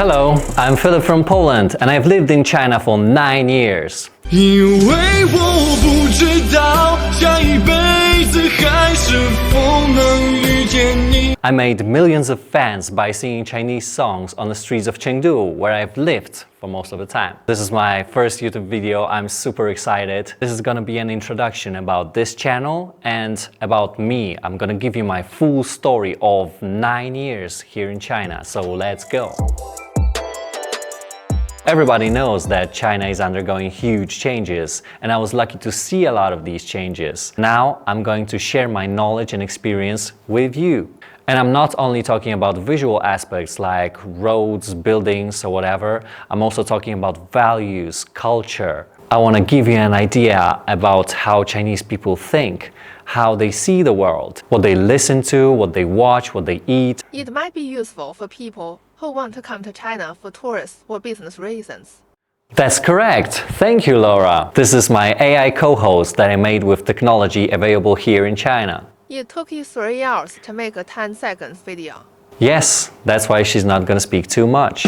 Hello, I'm Filip from Poland and I've lived in China for 9 years. 因为我不知道下一辈子还是否能遇见你。 I made millions of fans by singing Chinese songs on the streets of Chengdu, where I've lived for most of the time. This is my first YouTube video. I'm super excited. This is gonna be an introduction about this channel and about me. I'm gonna give you my full story of 9 years here in China. So let's go. Everybody knows that China is undergoing huge changes, and I was lucky to see a lot of these changes. Now I'm going to share my knowledge and experience with you. And I'm not only talking about visual aspects like roads, buildings, or whatever. I'm also talking about values, culture. I want to give you an idea about how Chinese people think, how they see the world, what they listen to, what they watch, what they eat. It might be useful for people who want to come to China for tourist or business reasons. That's correct. Thank you, Lora. This is my AI co-host that I made with technology available here in China. It took you 3 hours to make a 10-second video. Yes, that's why she's not gonna speak too much.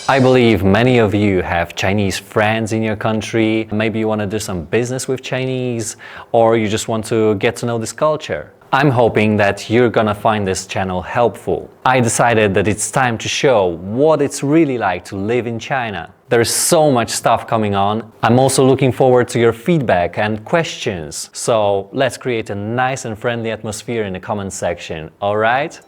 I believe many of you have Chinese friends in your country. Maybe you want to do some business with Chinese, or you just want to get to know this culture. I'm hoping that you're gonna find this channel helpful. I decided that it's time to show what it's really like to live in China. There's so much stuff coming on. I'm also looking forward to your feedback and questions. So let's create a nice and friendly atmosphere in the comment section, alright?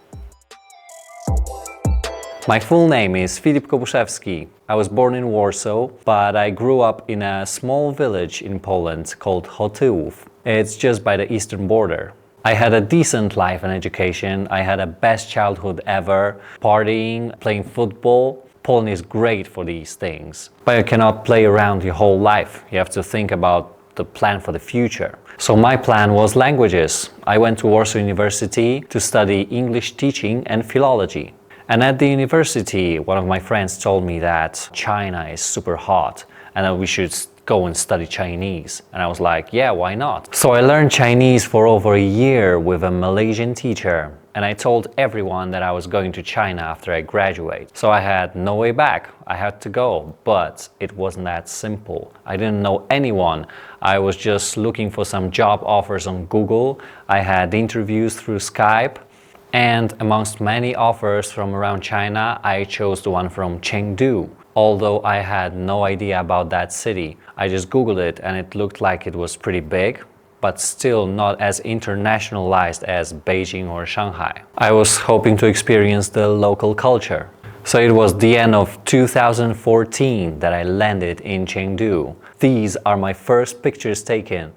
My full name is Filip Semerylo. I was born in Warsaw, but I grew up in a small village in Poland called Chotyłów. It's just by the eastern border. I had a decent life and education. I had a best childhood ever, partying, playing football. Poland is great for these things. But you cannot play around your whole life. You have to think about the plan for the future. So my plan was languages. I went to Warsaw University to study English teaching and philology. And at the university, one of my friends told me that China is super hot and that we should go and study Chinese. And I was like, yeah, why not? So I learned Chinese for over a year with a Malaysian teacher. And I told everyone that I was going to China after I graduate. So I had no way back. I had to go, but it wasn't that simple. I didn't know anyone. I was just looking for some job offers on Google. I had interviews through Skype. And amongst many offers from around China, I chose the one from Chengdu. Although I had no idea about that city, I just Googled it and it looked like it was pretty big, but still not as internationalized as Beijing or Shanghai. I was hoping to experience the local culture. So it was the end of 2014 that I landed in Chengdu. These are my first pictures taken.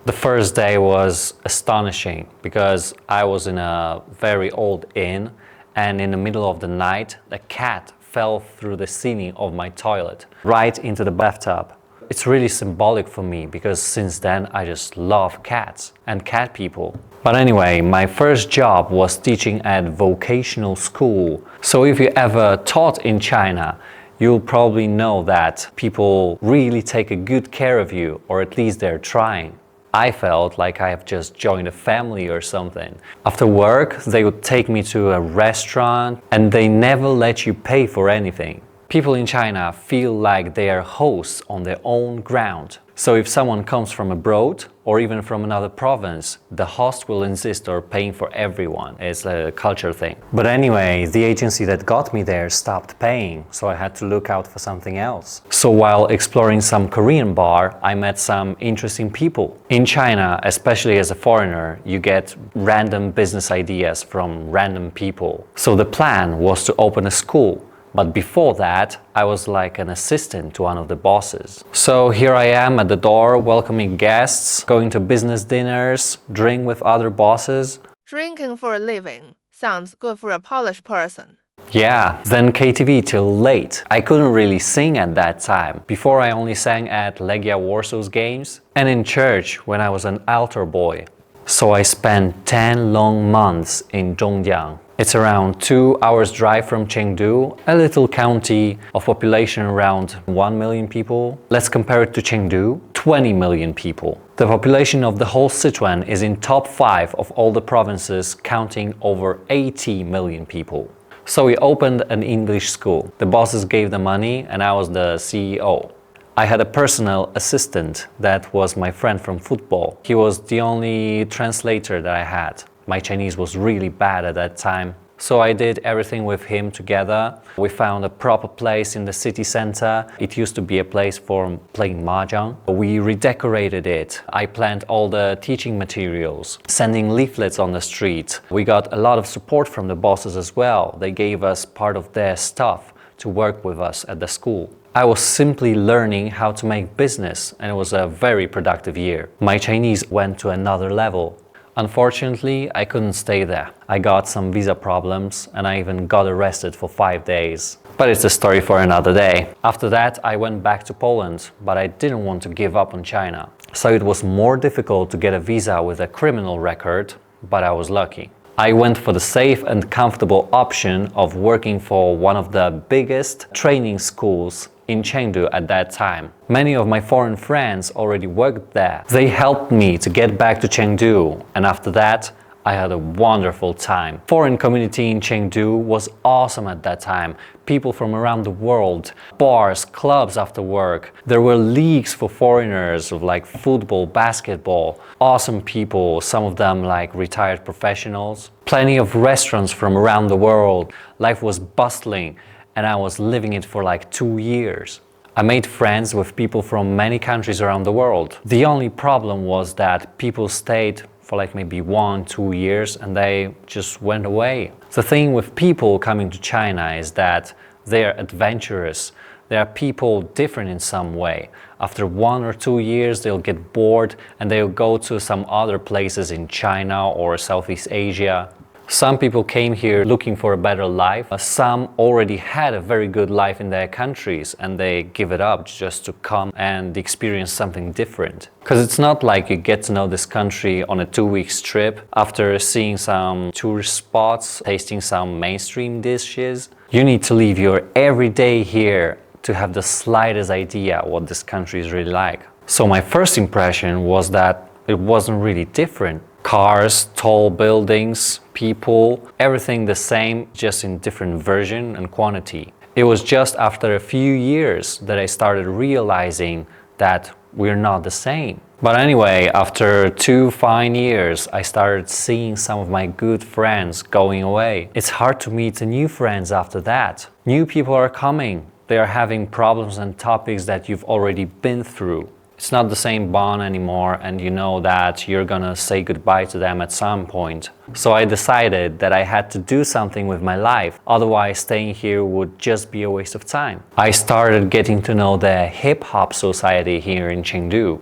The first day was astonishing because I was in a very old inn, and in the middle of the night, a cat fell through the ceiling of my toilet, right into the bathtub. It's really symbolic for me because since then I just love cats and cat people. But anyway, my first job was teaching at vocational school. So if you ever taught in China, you'll probably know that people really take a good care of you, or at least they're trying. I felt like I have just joined a family or something. After work, they would take me to a restaurant and they never let you pay for anything. People in China feel like they are hosts on their own ground. So if someone comes from abroad or even from another province, the host will insist on paying for everyone. It's a culture thing. But anyway, the agency that got me there stopped paying, so I had to look out for something else. So while exploring some Korean bar, I met some interesting people. In China, especially as a foreigner, you get random business ideas from random people. So the plan was to open a school. But before that, I was like an assistant to one of the bosses. So here I am at the door, welcoming guests, going to business dinners, drink with other bosses. Drinking for a living sounds good for a Polish person. Yeah, then KTV till late. I couldn't really sing at that time. Before I only sang at Legia Warsaw's games and in church when I was an altar boy. So I spent 10 long months in Zhongjiang. It's around 2 hours drive from Chengdu, a little county of population around 1 million people. Let's compare it to Chengdu, 20 million people. The population of the whole Sichuan is in top 5 of all the provinces, counting over 80 million people. So we opened an English school. The bosses gave the money and I was the CEO. I had a personal assistant that was my friend from football. He was the only translator that I had. My Chinese was really bad at that time. So I did everything with him together. We found a proper place in the city center. It used to be a place for playing mahjong. We redecorated it. I planned all the teaching materials, sending leaflets on the street. We got a lot of support from the bosses as well. They gave us part of their stuff to work with us at the school. I was simply learning how to make business, and it was a very productive year. My Chinese went to another level. Unfortunately, I couldn't stay there. I got some visa problems and I even got arrested for 5 days. But it's a story for another day. After that, I went back to Poland, but I didn't want to give up on China. So it was more difficult to get a visa with a criminal record, but I was lucky. I went for the safe and comfortable option of working for one of the biggest training schools in Chengdu at that time. Many of my foreign friends already worked there. They helped me to get back to Chengdu, and after that, I had a wonderful time. Foreign community in Chengdu was awesome at that time. People from around the world, bars, clubs after work. There were leagues for foreigners of like football, basketball. Awesome people, some of them like retired professionals. Plenty of restaurants from around the world. Life was bustling, and I was living it for like 2 years. I made friends with people from many countries around the world. The only problem was that people stayed for like maybe 1-2 years and they just went away. The thing with people coming to China is that they are adventurous. They are people different in some way. After 1 or 2 years, they'll get bored and they'll go to some other places in China or Southeast Asia. Some people came here looking for a better life. Some already had a very good life in their countries and they give it up just to come and experience something different. Because it's not like you get to know this country on a 2-week trip after seeing some tourist spots, tasting some mainstream dishes. You need to live your everyday here to have the slightest idea what this country is really like. So my first impression was that it wasn't really different. Cars, tall buildings, people, everything the same, just in different version and quantity. It was just after a few years that I started realizing that we're not the same. But anyway, after 2 fine years, I started seeing some of my good friends going away. It's hard to meet new friends after that. New people are coming. They are having problems and topics that you've already been through. It's not the same bond anymore, and you know that you're gonna say goodbye to them at some point. So I decided that I had to do something with my life, otherwise staying here would just be a waste of time. I started getting to know the hip-hop society here in Chengdu.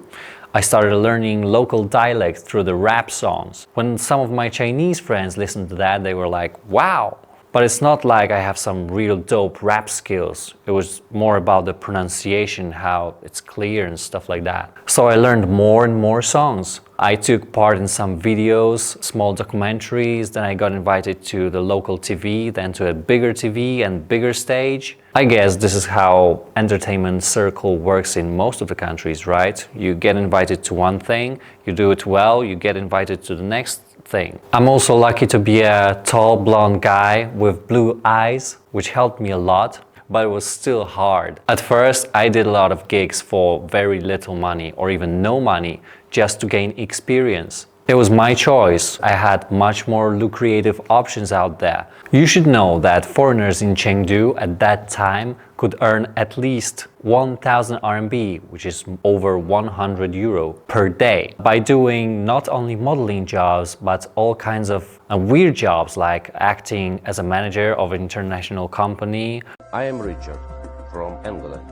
I started learning local dialect through the rap songs. When some of my Chinese friends listened to that, they were like, wow! But it's not like I have some real dope rap skills. It was more about the pronunciation, how it's clear and stuff like that. So I learned more and more songs. I took part in some videos, small documentaries, then I got invited to the local TV, then to a bigger TV and bigger stage. I guess this is how entertainment circle works in most of the countries, right? You get invited to one thing, you do it well, you get invited to the next thing. I'm also lucky to be a tall blonde guy with blue eyes, which helped me a lot, but it was still hard. At first, I did a lot of gigs for very little money or even no money just to gain experience. It was my choice. I had much more lucrative options out there. You should know that foreigners in Chengdu at that time could earn at least 1,000 RMB, which is over 100 euro per day, by doing not only modeling jobs, but all kinds of weird jobs like acting as a manager of an international company. I am Richard from England,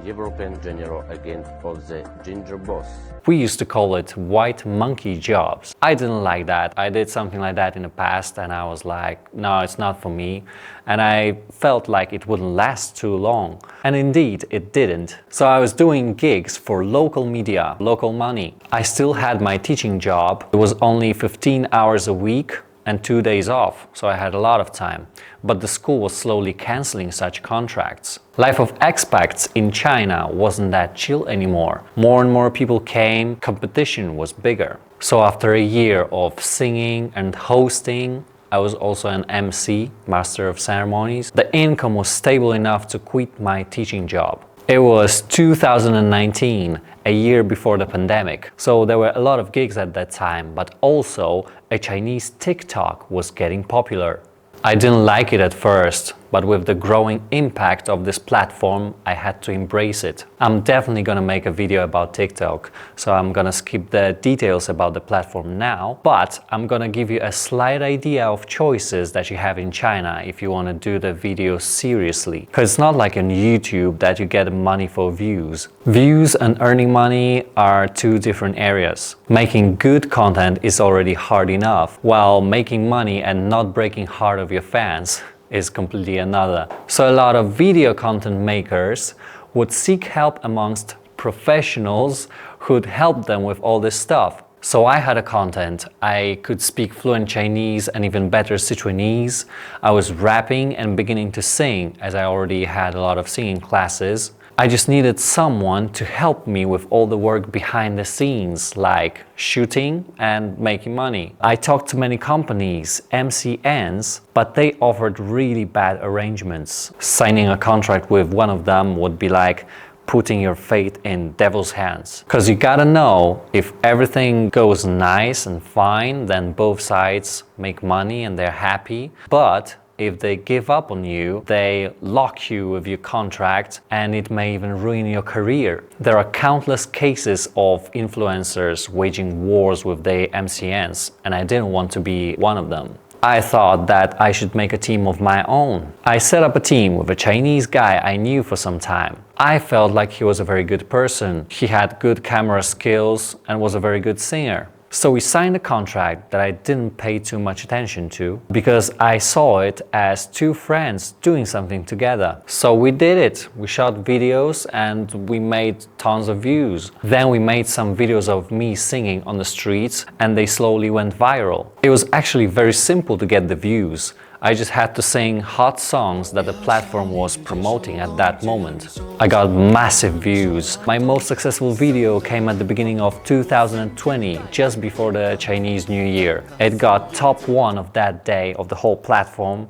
European General Agent of the Ginger Boss. We used to call it white monkey jobs. I didn't like that. I did something like that in the past and I was like, no, it's not for me. And I felt like it wouldn't last too long. And indeed, it didn't. So I was doing gigs for local media, local money. I still had my teaching job. It was only 15 hours a week and 2 days off, so I had a lot of time. But the school was slowly cancelling such contracts. Life of expats in China wasn't that chill anymore. More and more people came, competition was bigger. So after a year of singing and hosting, I was also an MC, Master of Ceremonies. The income was stable enough to quit my teaching job. It was 2019, a year before the pandemic, so there were a lot of gigs at that time, but also a Chinese TikTok was getting popular. I didn't like it at first, but with the growing impact of this platform, I had to embrace it. I'm definitely gonna make a video about TikTok, so I'm gonna skip the details about the platform now, but I'm gonna give you a slight idea of choices that you have in China if you wanna do the video seriously. Because it's not like on YouTube that you get money for views. Views and earning money are two different areas. Making good content is already hard enough, while making money and not breaking heart of your fans is completely another. So a lot of video content makers would seek help amongst professionals who'd help them with all this stuff. So I had a content, I could speak fluent Chinese and even better Sichuanese. I was rapping and beginning to sing, as I already had a lot of singing classes. I just needed someone to help me with all the work behind the scenes, like shooting and making money. I talked to many companies, MCNs, but they offered really bad arrangements. Signing a contract with one of them would be like putting your fate in devil's hands. Because you gotta know, if everything goes nice and fine, then both sides make money and they're happy. But if they give up on you, they lock you with your contract and it may even ruin your career. There are countless cases of influencers waging wars with their MCNs, and I didn't want to be one of them. I thought that I should make a team of my own. I set up a team with a Chinese guy I knew for some time. I felt like he was a very good person. He had good camera skills and was a very good singer. So we signed a contract that I didn't pay too much attention to because I saw it as two friends doing something together. So we did it. We shot videos and we made tons of views. Then we made some videos of me singing on the streets and they slowly went viral. It was actually very simple to get the views. I just had to sing hot songs that the platform was promoting at that moment. I got massive views. My most successful video came at the beginning of 2020, just before the Chinese New Year. It got top 1 of that day of the whole platform.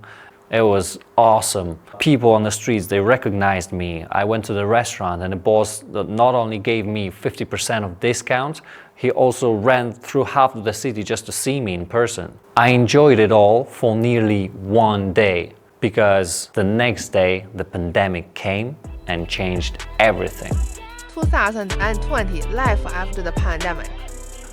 It was awesome. People on the streets, they recognized me. I went to the restaurant and the boss not only gave me 50% of discount, he also ran through half of the city just to see me in person. I enjoyed it all for nearly 1 day because the next day the pandemic came and changed everything. 2020 life after the pandemic.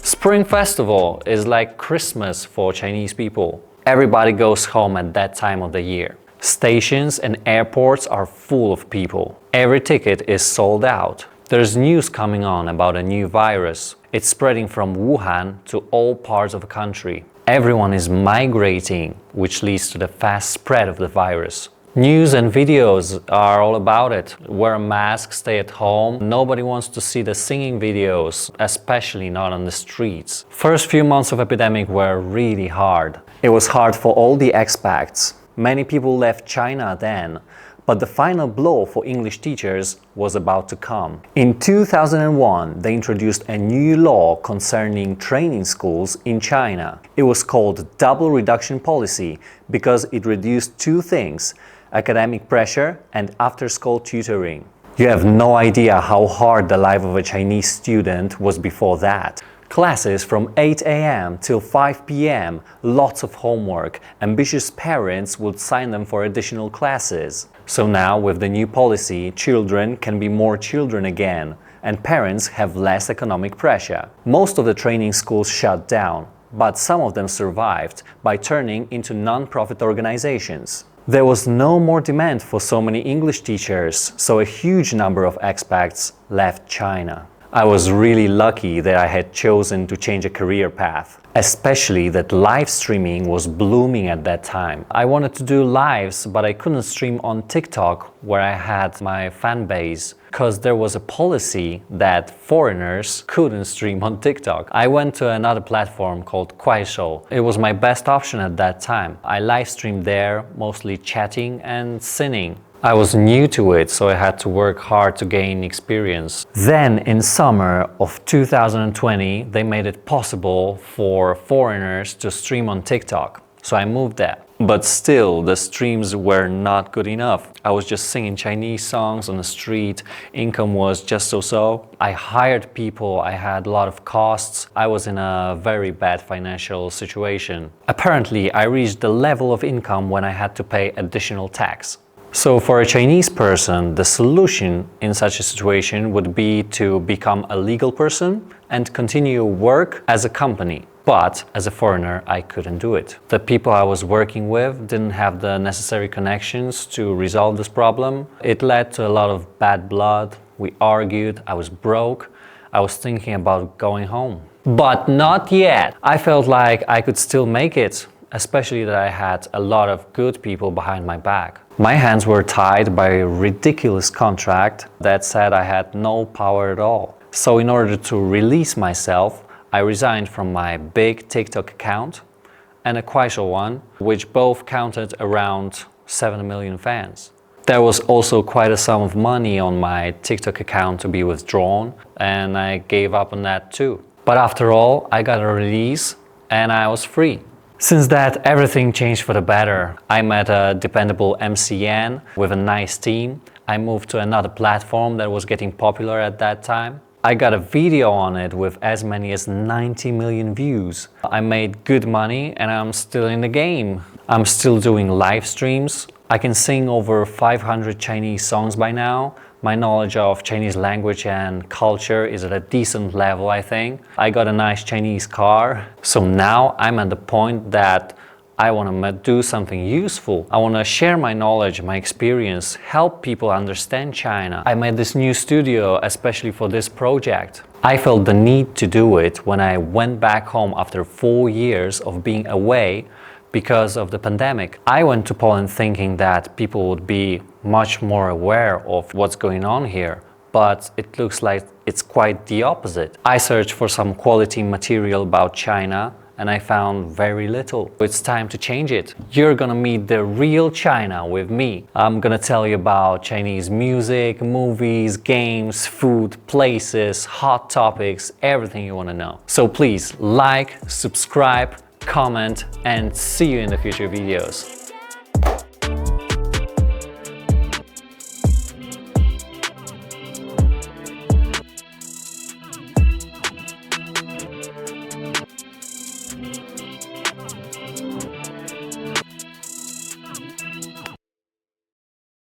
Spring Festival is like Christmas for Chinese people. Everybody goes home at that time of the year. Stations and airports are full of people. Every ticket is sold out. There's news coming on about a new virus. It's spreading from Wuhan to all parts of the country. Everyone is migrating, which leads to the fast spread of the virus. News and videos are all about it. Wear a mask, stay at home. Nobody wants to see the singing videos, especially not on the streets. First few months of epidemic were really hard. It was hard for all the expats. Many people left China then, but the final blow for English teachers was about to come. In 2001, they introduced a new law concerning training schools in China. It was called Double Reduction Policy because it reduced two things: academic pressure and after-school tutoring. You have no idea how hard the life of a Chinese student was before that. Classes from 8 a.m. till 5 p.m., lots of homework. Ambitious parents would sign them for additional classes. So now, with the new policy, children can be more children again, and parents have less economic pressure. Most of the training schools shut down, but some of them survived by turning into non-profit organizations. There was no more demand for so many English teachers, so a huge number of expats left China. I was really lucky that I had chosen to change a career path, especially that live streaming was blooming at that time. I wanted to do lives, but I couldn't stream on TikTok where I had my fan base, because there was a policy that foreigners couldn't stream on TikTok. I went to another platform called Kuaishou. It was my best option at that time. I live streamed there, mostly chatting and singing. I was new to it, so I had to work hard to gain experience. Then, in summer of 2020, they made it possible for foreigners to stream on TikTok. So I moved there. But still, the streams were not good enough. I was just singing Chinese songs on the street. Income was just so-so. I hired people. I had a lot of costs. I was in a very bad financial situation. Apparently, I reached the level of income when I had to pay additional tax. So for a Chinese person, the solution in such a situation would be to become a legal person and continue work as a company. But as a foreigner, I couldn't do it. The people I was working with didn't have the necessary connections to resolve this problem. It led to a lot of bad blood. We argued, I was broke. I was thinking about going home. But not yet. I felt like I could still make it, especially that I had a lot of good people behind my back. My hands were tied by a ridiculous contract that said I had no power at all. So in order to release myself, I resigned from my big TikTok account and a Kuaishou one, which both counted around 7 million fans. There was also quite a sum of money on my TikTok account to be withdrawn, and I gave up on that too. But after all, I got a release and I was free. Since that, everything changed for the better. I met a dependable MCN with a nice team. I moved to another platform that was getting popular at that time. I got a video on it with as many as 90 million views. I made good money and I'm still in the game. I'm still doing live streams. I can sing over 500 Chinese songs by now. My knowledge of Chinese language and culture is at a decent level, I think. I got a nice Chinese car. So now I'm at the point that I want to do something useful. I want to share my knowledge, my experience, help people understand China. I made this new studio especially for this project. I felt the need to do it when I went back home after 4 years of being away because of the pandemic. I went to Poland thinking that people would be much more aware of what's going on here, but it looks like it's quite the opposite. I searched for some quality material about China and I found very little. It's time to change it. You're gonna meet the real China with me. I'm gonna tell you about Chinese music, movies, games, food, places, hot topics, everything you wanna know. So please like, subscribe, comment, and see you in the future videos.